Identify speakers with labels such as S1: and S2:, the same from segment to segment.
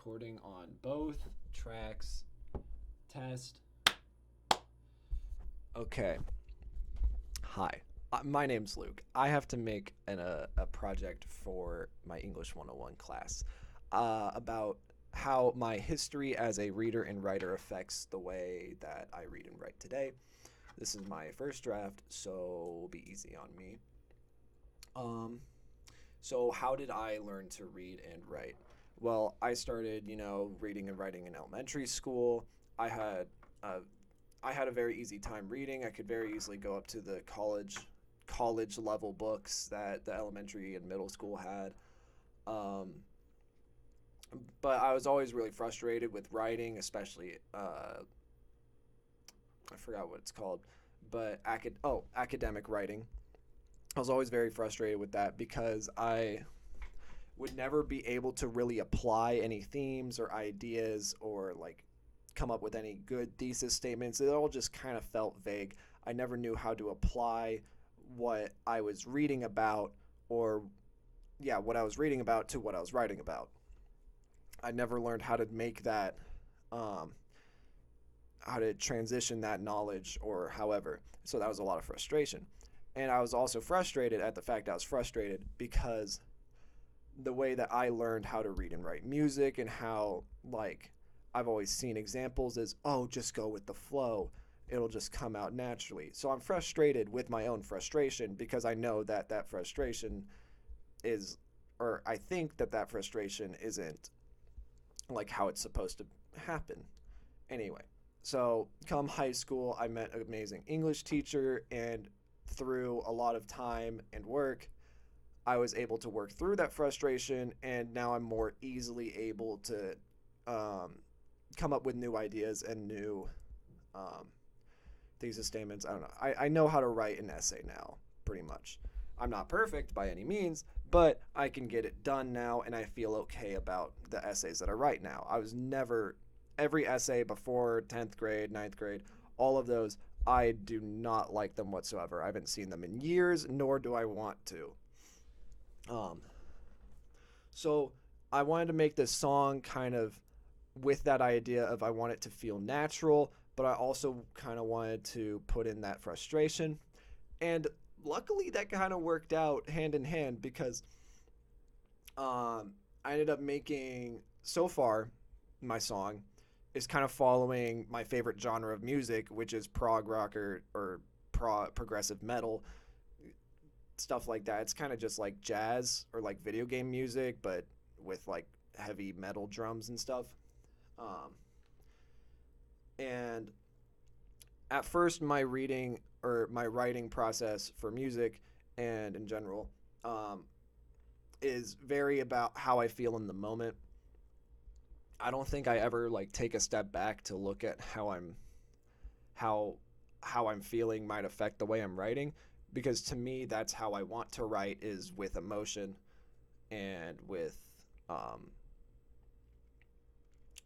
S1: recording on both tracks. Test. Okay. Hi. My name's Luke. I have to make a project for my English 101 class about how my history as a reader and writer affects the way that I read and write today. This is my first draft, so be easy on me. So how did I learn to read and write? Well, I started, reading and writing in elementary school. I had uh, I had a very easy time reading. I could very easily go up to the college level books that the elementary and middle school had. Um, but I was always really frustrated with writing, especially I forgot what it's called, but academic writing. I was always very frustrated with that because I would never be able to really apply any themes or ideas or like come up with any good thesis statements. It all just kind of felt vague. I never knew how to apply what I was reading about or what I was reading about to what I was writing about. I never learned how to make that um, how to transition that knowledge or however. So that was a lot of frustration. And I was also frustrated at the fact I was frustrated because the way that I learned how to read and write music and how like I've always seen examples is, oh, just go with the flow. It'll just come out naturally. So I'm frustrated with my own frustration because I know that that frustration is, or I think that that frustration isn't like how it's supposed to happen. Anyway, so come high school, I met an amazing English teacher, and through a lot of time and work, I was able to work through that frustration, and now I'm more easily able to come up with new ideas and new um, thesis statements. I don't know. I know how to write an essay now, pretty much. I'm not perfect by any means, but I can get it done now, and I feel okay about the essays that I write now. I was never, every essay before 10th grade, ninth grade, all of those, I do not like them whatsoever. I haven't seen them in years, nor do I want to. Um, so I wanted to make this song kind of with that idea of I want it to feel natural, but I also kind of wanted to put in that frustration. And luckily that kind of worked out hand in hand because I ended up making, so far, my song is kind of following my favorite genre of music, which is prog rock or progressive metal, stuff like that. It's kind of just like jazz or like video game music, but with like heavy metal drums and stuff. Um, and at first, my reading or my writing process for music and in general is very about how I feel in the moment. I don't think I ever like take a step back to look at how how I'm feeling might affect the way I'm writing, because to me that's how I want to write, is with emotion and with um,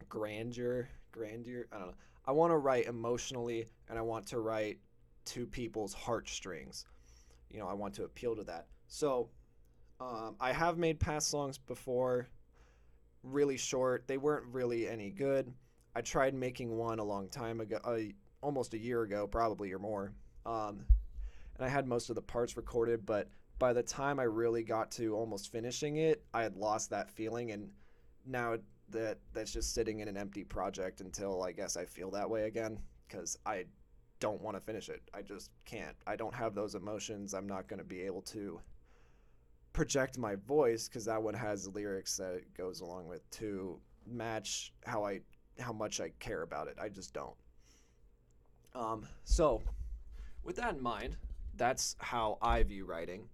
S1: grandeur. I don't know. I want to write emotionally, and I want to write to people's heartstrings. I want to appeal to that. So I have made past songs before, really short. They weren't really any good. I tried making one a long time ago, almost a year ago, probably or more. And I had most of the parts recorded, but by the time I really got to almost finishing it, I had lost that feeling, and now that's just sitting in an empty project until I guess I feel that way again, because I don't want to finish it. I just can't. I don't have those emotions. I'm not going to be able to project my voice, because that one has lyrics that it goes along with to match how much I care about it. I just don't. So with that in mind, that's how I view writing,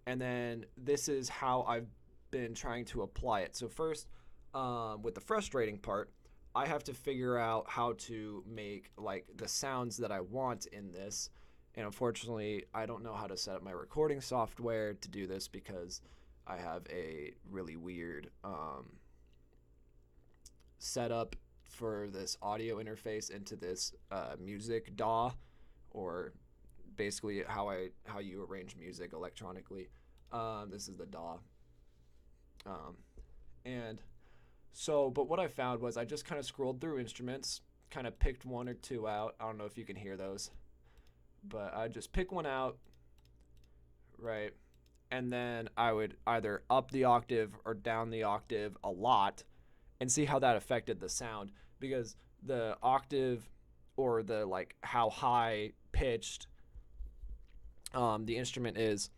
S1: and then this is how I've been trying to apply it. So first, with the frustrating part, I have to figure out how to make like the sounds that I want in this. And unfortunately, I don't know how to set up my recording software to do this because I have a really weird setup for this audio interface into this music DAW, or basically how you arrange music electronically. This is the DAW, and So, but what I found was I just kind of scrolled through instruments, kind of picked one or two out. I don't know if you can hear those, but I just pick one out, right? And then I would either up the octave or down the octave a lot and see how that affected the sound, because the octave or the like how high pitched the instrument is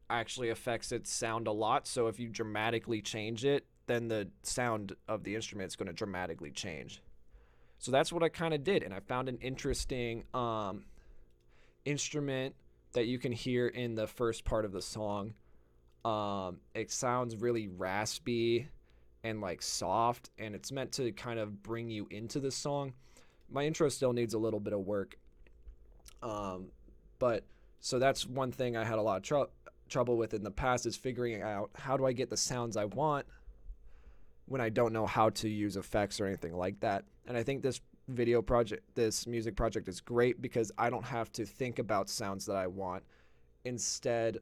S1: actually affects its sound a lot. So if you dramatically change it, then the sound of the instrument is going to dramatically change. So that's what I kind of did, and I found an interesting instrument that you can hear in the first part of the song. It sounds really raspy and like soft, and it's meant to kind of bring you into the song. My intro still needs a little bit of work, but so that's one thing I had a lot of trouble with in the past, is figuring out how do I get the sounds I want when I don't know how to use effects or anything like that. And I think this music project is great because I don't have to think about sounds that I want. Instead,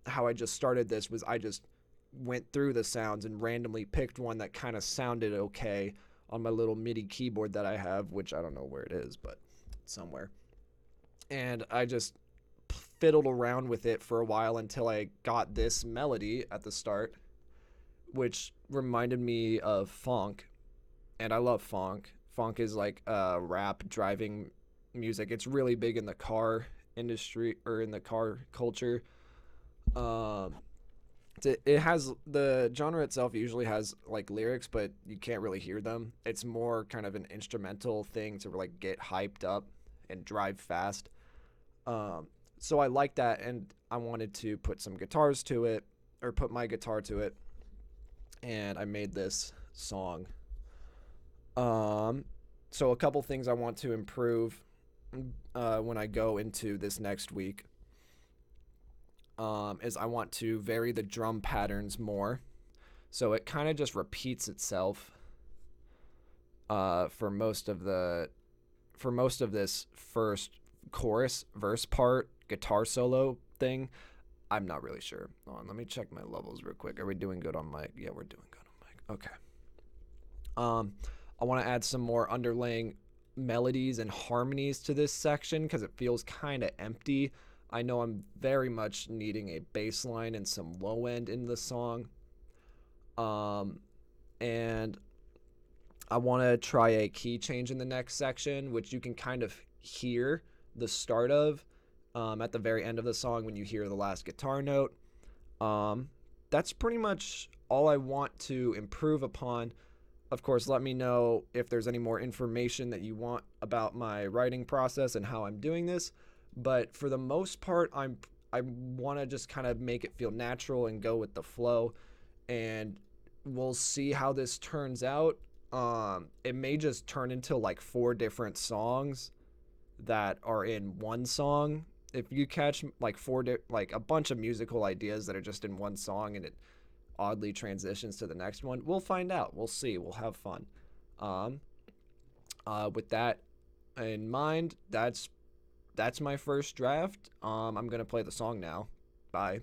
S1: how I just started this was I just went through the sounds and randomly picked one that kind of sounded okay on my little MIDI keyboard that I have, which I don't know where it is, but somewhere. And I just fiddled around with it for a while until I got this melody at the start, which reminded me of funk. And I love funk. Funk is like rap driving music. It's really big in the car industry, or in the car culture. Um, it has, the genre itself usually has like lyrics, but you can't really hear them. It's more kind of an instrumental thing to like get hyped up and drive fast. So I like that, and I wanted to put some guitars to it, or put my guitar to it, and I made this song. So a couple things I want to improve when I go into this next week is I want to vary the drum patterns more, so it kind of just repeats itself for most of this first chorus verse part guitar solo thing. I'm not really sure. Hold on, let me check my levels real quick. Are we doing good on mic? Yeah, we're doing good on mic. Okay. I want to add some more underlaying melodies and harmonies to this section because it feels kind of empty. I know I'm very much needing a bass line and some low end in the song. And I want to try a key change in the next section, which you can kind of hear the start of at the very end of the song when you hear the last guitar note. That's pretty much all I want to improve upon. Of course, let me know if there's any more information that you want about my writing process and how I'm doing this. But for the most part, I want to just kind of make it feel natural and go with the flow. And we'll see how this turns out. It may just turn into like 4 different songs that are in one song. If you catch like like a bunch of musical ideas that are just in one song and it oddly transitions to the next one, we'll find out. We'll see. We'll have fun. With that in mind, that's my first draft. I'm gonna play the song now. Bye.